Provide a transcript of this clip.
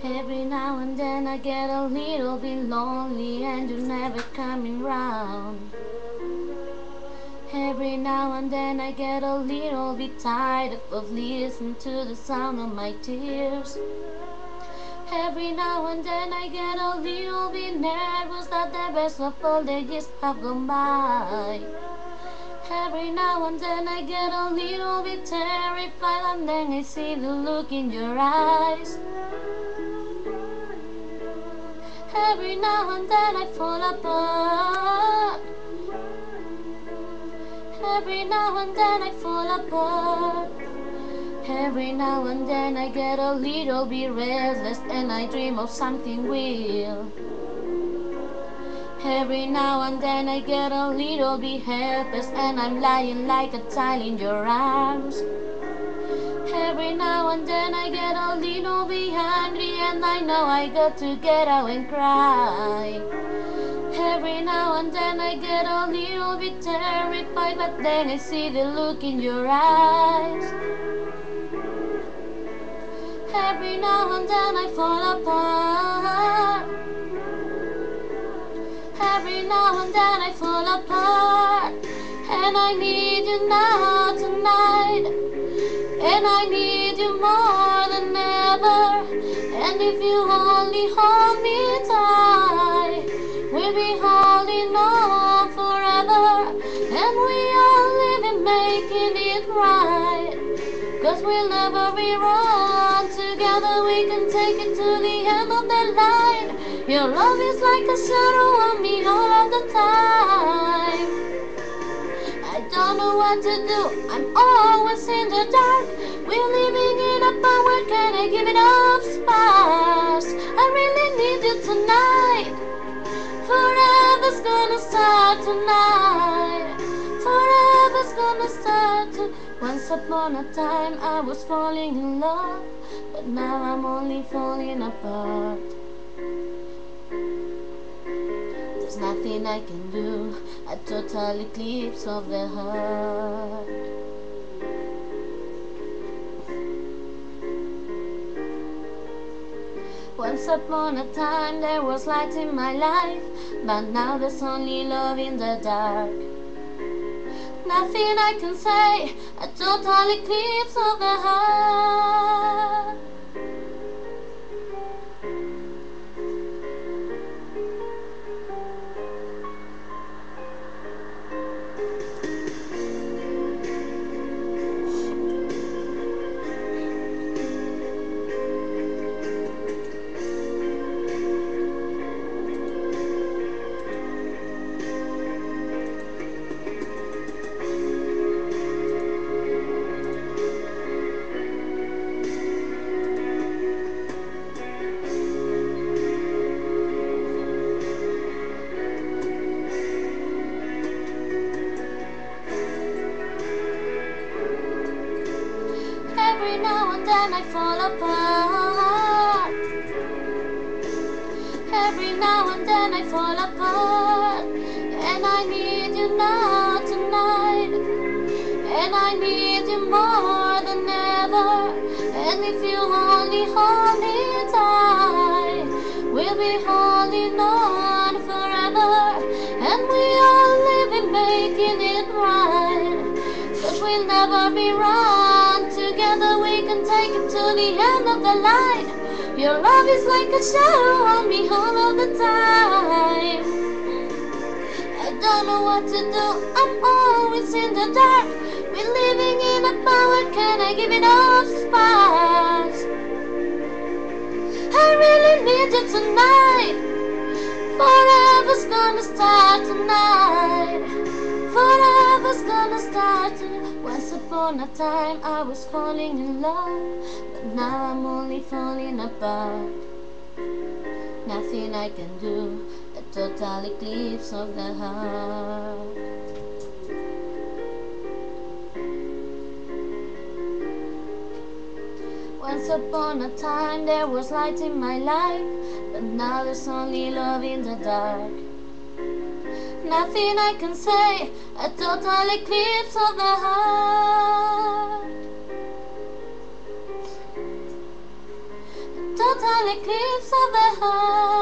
Every now and then I get a little bit lonely and you're never coming round. Every now and then I get a little bit tired of listening to the sound of my tears. Every now and then I get a little bit nervous that the best of all the years have gone by. Every now and then I get a little bit terrified and then I see the look in your eyes. Every now and then I fall apart. Every now and then I fall apart. Every now and then I get a little bit restless and I dream of something real. Every now and then I get a little bit helpless and I'm lying like a child in your arms. Every now and then I get a little bit angry and I know I got to get out and cry. Every now and then I get a little bit terrified, but then I see the look in your eyes. Every now and then I fall apart. Every now and then I fall apart. And I need you now tonight. And I need you more than ever. And if you only hold me tight, we'll be holding on forever. And we all live in making it right. 'Cause we'll never be wrong. Together we can take it to the end of the line. Your love is like a shadow on me all of the time. I don't know what to do, I'm always in the dark. We're living in a power, can I give it up sparks? I really need you tonight. Forever's gonna start tonight. Forever's gonna start tonight. Once upon a time I was falling in love, but now I'm only falling apart. There's nothing I can do, a total eclipse of the heart. Once upon a time there was light in my life, but now there's only love in the dark. Nothing I can say, a total eclipse of the heart. Every now and then I fall apart. Every now and then I fall apart. And I need you now tonight. And I need you more than ever. And if you only hold me tight, we'll be holding on forever. And we all live in making it right. 'Cause we'll never be wrong. Together we can take it to the end of the line. Your love is like a shadow on me all of the time. I don't know what to do, I'm always in the dark. We're living in a power, can I give it up sparks? I really need you tonight. Forever's gonna start tonight. Forever's gonna start tonight. Once upon a time I was falling in love, but now I'm only falling apart. Nothing I can do, a total eclipse of the heart. Once upon a time there was light in my life, but now there's only love in the dark. Nothing I can say, a total eclipse of the heart. Total the cliffs of the heart.